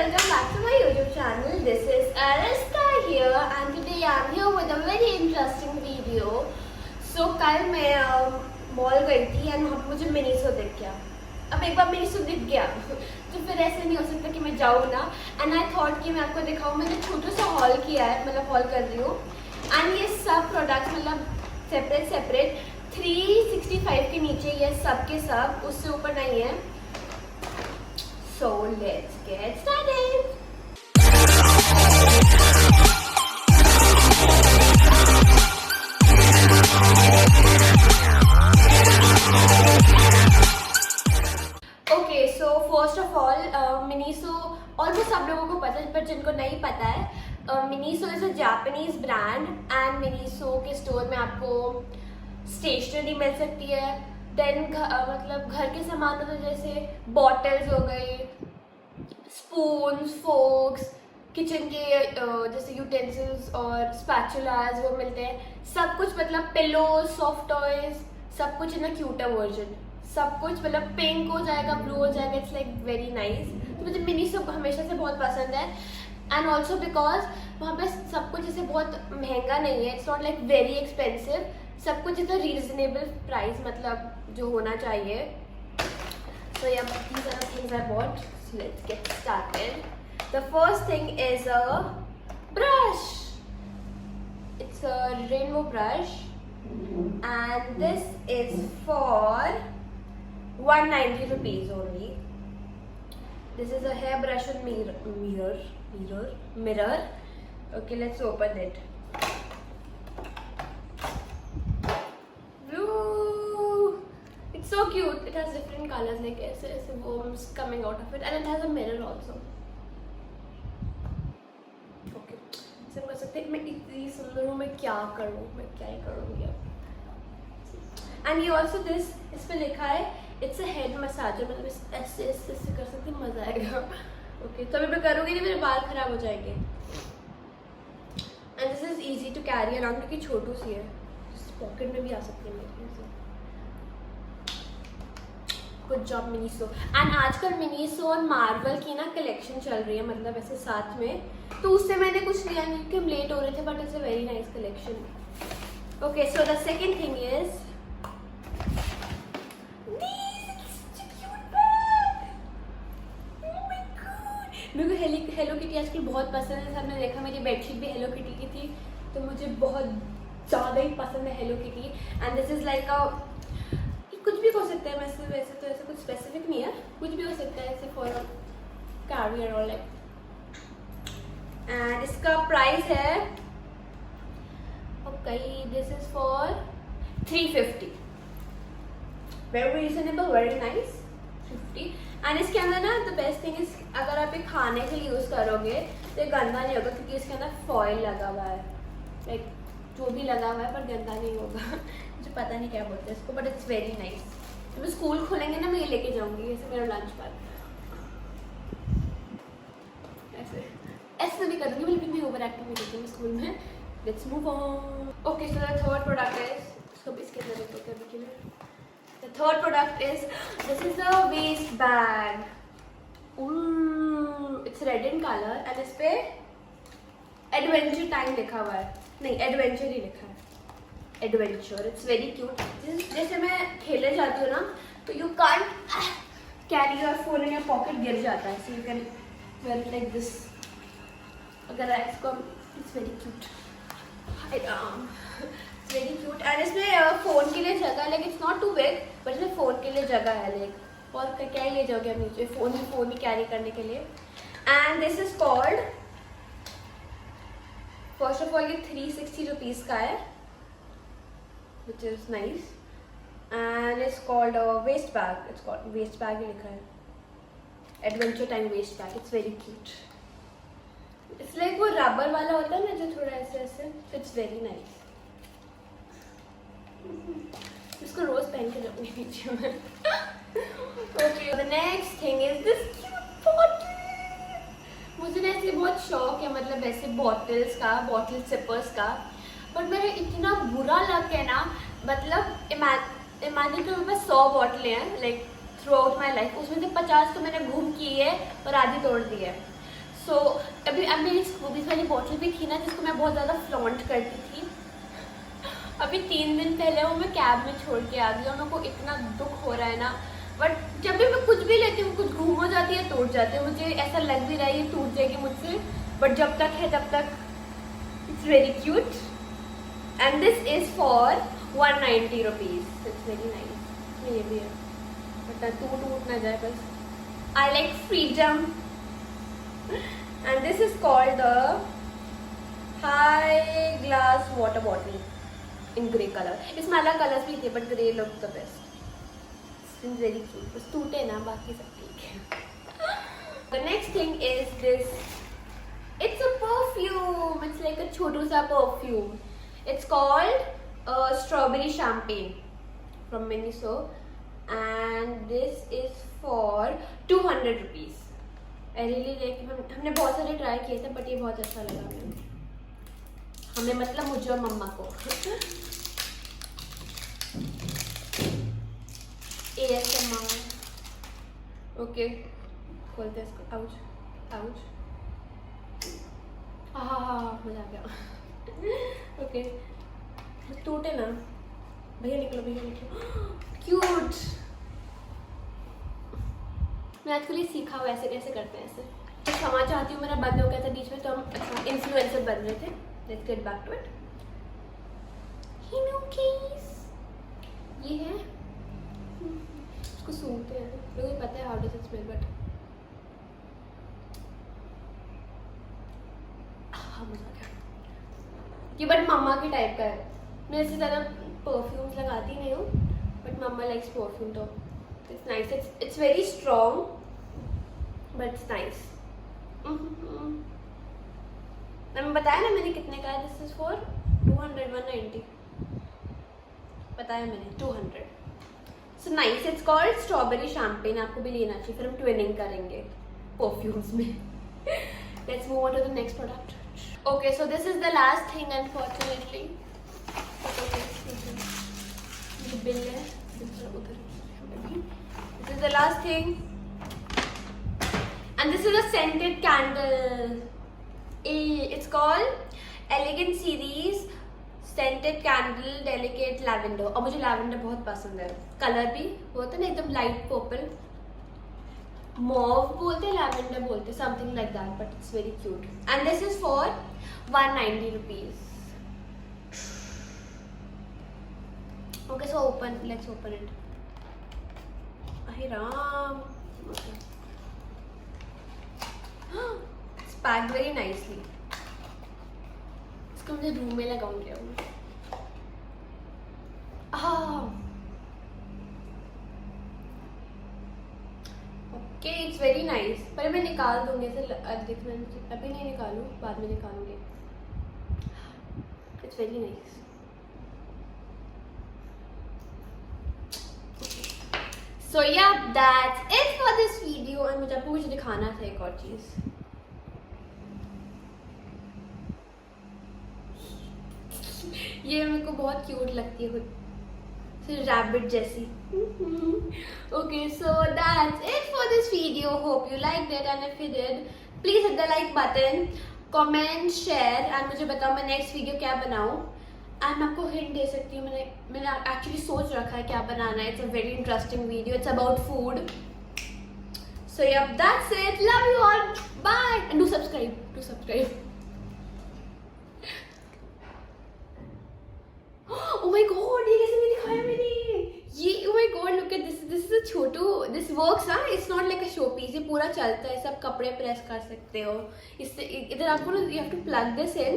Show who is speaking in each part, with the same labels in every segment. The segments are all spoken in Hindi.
Speaker 1: welcome back to my YouTube channel. This is Ariska here and today I am here with a very interesting video. So कल मैं मॉल गई थी and वहाँ पे मुझे मिनीसो दिख गया. अब एक बार मिनीसो दिख गया तो फिर ऐसे नहीं हो सकता कि मैं जाऊँ ना. And I thought कि मैं आपको दिखाऊँ. मैंने छोटा सा हॉल किया है, मतलब हॉल कर रही हूँ. And ये सब प्रोडक्ट्स मतलब सेपरेट 365 के नीचे ये सब के सब, उससे ऊपर नहीं है. So let's get started. Okay, so first of all, Miniso almost सब लोगों को पता है, पर जिनको नहीं पता है, Miniso is a Japanese brand and Miniso के स्टोर में आपको स्टेशनरी मिल सकती है. देन मतलब घर के सामान तो जैसे बॉटल्स हो गई, स्पून्स, फोक्स, किचन के जैसे यूटेंसिल्स और स्पैचुलास वो मिलते हैं. सब कुछ मतलब पिलोज, सॉफ्ट टॉयज, सब कुछ इन अ क्यूटर वर्जन. सब कुछ मतलब पिंक हो जाएगा, ब्लू हो जाएगा. It's like very nice. तो मुझे मिनीसो हमेशा से बहुत पसंद है. एंड ऑल्सो बिकॉज वहाँ पे सब कुछ जैसे बहुत महंगा नहीं है. It's not like very expensive. सब कुछ इतना रीजनेबल प्राइस मतलब जो होना चाहिए. So yeah, these are the things I bought. So let's get started. The first thing is a brush. It's a rainbow brush and this is for 190 rupees only. This is a hair brush and mirror. Okay, let's open it. So cute. It has different colors like ऐसे worms coming out of it and it has a mirror also. Okay. सिर्फ कर सकते हैं मैं इतनी सुंदर हूँ, मैं क्या करूँ, मैं क्या ही करूँगी अब. And you also this इस पे लिखा है it's a head massager. मतलब ऐसे कर सकते हैं, मजा आएगा. Okay. तो अभी मैं करूँगी नहीं, मेरे बाल खराब हो जाएंगे. And this is easy to carry around क्योंकि छोटू सी है. पॉकेट में भी आ सकती है मेरे. Good job Miniso. एंड आजकल मिनीसो और मार्वल की ना कलेक्शन चल रही है, मतलब ऐसे साथ में. तो उससे मैंने कुछ लिया नहीं क्योंकि हम लेट हो रहे थे, but it's a very nice collection. Okay, so the second thing is मेरे को हेलो किटी आजकल बहुत पसंद है. सबने देखा मेरी बेडशीट भी हेलो किटी की थी, तो मुझे बहुत ज़्यादा ही पसंद है hello kitty. And this is like अ कुछ भी हो सकता है. वैसे तो ऐसा कुछ स्पेसिफिक नहीं है, कुछ भी हो सकता है ऐसे फॉर कैरियर और लाइक. एंड इसका प्राइस है okay, this is for 350. Very reasonable, very nice. 50. And इसके अंदर ना द बेस्ट थिंग इज अगर आप ये खाने के लिए यूज़ करोगे तो ये गंदा नहीं होगा क्योंकि इसके अंदर फॉइल लगा हुआ है. लाइक जो भी लगा हुआ है पर गंदा नहीं होगा. मुझे पता नहीं क्या बोलते हैं इसको, बट इट्स वेरी नाइस. जब स्कूल खोलेंगे ना मैं ये लेके जाऊंगी, ऐसे मेरा लंच पैक. ऐसे भी करूँगी, बिल्कुल भी ओवर एक्टिव नहीं करती मैं स्कूल में. Let's move on. Okay, so the third product is इसको इसके अंदर देखो क्या दिखे. The third product is this is a waist bag. It's red in colour and इस पे एडवेंचर टाइम लिखा हुआ है. नहीं, एडवेंचर ही लिखा है. एडवेंचर. It's very cute. जैसे मैं खेलने जाती हूँ ना तो you can't carry your phone in your pocket, गिर जाता है. So you can wear it like this. अगर इसको it's very cute. It's very cute. And इसमें फ़ोन के लिए जगह, like it's not too big but इसमें फ़ोन के लिए जगह है. लाइक और क्या ही ले जाओगे आप नीचे, फ़ोन ही कैरी करने के लिए. And this is called, first of all ये 360 रुपीज़ का है, which is nice. And it's called a waist bag. It's called waist bag ही लिखा है. Adventure time waist bag. It's very cute. It's like वो रबर वाला होता है ना जो थोड़ा ऐसे. It's very nice. इसको रोज पहन के जाऊँगी पीछे में. Okay. The next thing is this cute bottle. मुझे ना ऐसे बहुत शौक है मतलब ऐसे बॉटल सिपर्स का. बट मेरा इतना बुरा लग है ना, मतलब इमेजिन तो मेरे पास 100 बॉटलें हैं like through out my life. उसमें से 50 तो मैंने घूम की है और आधी तोड़ दी है. सो अभी मेरी स्कूबीज वाली बॉटल भी थी ना, जिसको मैं बहुत ज़्यादा फ्लॉन्ट करती थी, अभी 3 दिन पहले वो मैं कैब में छोड़ के आ गई और मेरे को इतना दुख हो रहा है ना। बट जब भी मैं कुछ भी लेती हूँ, कुछ घूम हो जाती है, टूट जाती है, मुझे ऐसा लग भी रहा है ये टूट जाएगी मुझसे, बट जब तक है तब तक it's very cute and this is for 190 rupees. It's very nice. ये भी है बट टूट ना जाए बस। I like freedom and this is called the high glass water bottle in grey colour. इसमें अलग कलर्स भी थे but grey look the best. It's very cute. बस टूटे ना, बाकी सब ठीक है। The next thing is this. It's a perfume. It's like अ छोटू सा perfume. It's called strawberry champagne from Miniso and this is for 200 rupees. I really like. हमने बहुत सारे ट्राई किए थे बट ये बहुत अच्छा लगा हमें, मतलब मुझे और मम्मा को। ASMR। ओके खोलते हैं इसको। Ouch ouch. हाँ मजा आ गया। ओके टूटे ना भैया, निकलो। क्यूट। मैं एक्चुअली सीखा हुआ ऐसे कैसे करते हैं। ऐसे तो क्षमा चाहती हूँ, मेरा बंद हो गया था बीच में, तो हम इन्फ्लुएंसर बन रहे थे। Let's get back to it. Hino case. ये है। इसको सूंघते हैं। लोगों को पता है how does it smell but मजा आ गया। ये बट मम्मा के टाइप का है। मैं इससे ज़्यादा परफ्यूम्स लगाती नहीं हूँ बट मम्मा लाइक्स परफ्यूम, तो it's nice. It's very strong but it's nice. मैंने बताया ना मैंने कितने का है। दिस इज फॉर 200 190 बताया मैंने 200। So nice. It's called strawberry champagne. आपको भी लेना चाहिए, फिर हम ट्विनिंग करेंगे परफ्यूम्स में। Let's move on to the next product. Okay so this is the last thing unfortunately. ये बिल है उधर। This is the last thing and this is a scented candle. It's called Elegant Series Scented Candle Delicate Lavender। और मुझे लैवेंडर बहुत पसंद है। कलर भी होता है ना एकदम लाइट पर्पल, मॉव बोलते हैं, लैवेंडर बोलते हैं, something like that, but it's very cute and this is for 190 rupees. Okay so open, let's open it. अरे राम, पैक वेरी नाइसली। इसको मुझे रूम में लगाऊंगी अब। Okay it's very nice. पर मैं निकाल दूंगी ऐसे दिखना, अभी नहीं निकालूँ, बाद में निकालूंगी। It's very nice. So yeah that's it for this video. और मुझे आपको कुछ दिखाना था, एक और चीज़। ये मेरे को बहुत क्यूट लगती है, फिर रैबिट जैसी। Okay so that's it for this video. Hope you like it and if you did please hit the like button, comment, share and मुझे बताओ मैं नेक्स्ट वीडियो क्या बनाऊँ। एंड मैं आपको हिंट दे सकती हूँ, मैंने एक्चुअली सोच रखा है क्या बनाना है। It's a very interesting video. It's about food. So yup that's it. Love you all. Bye and do subscribe. Oh my god, ये कैसे नहीं दिखाया मैंने ये। Oh my god, look at this. This is a Chhotu. This works ना. It's not like a show piece. ये पूरा चलता है, सब कपड़े प्रेस कर सकते हो इससे। इधर आपको ना you have to plug this in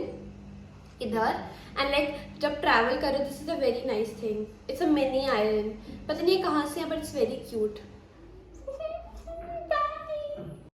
Speaker 1: इधर and like जब travel करो, this is a very nice thing. It's a mini iron. पता नहीं कहाँ से है but it's very cute.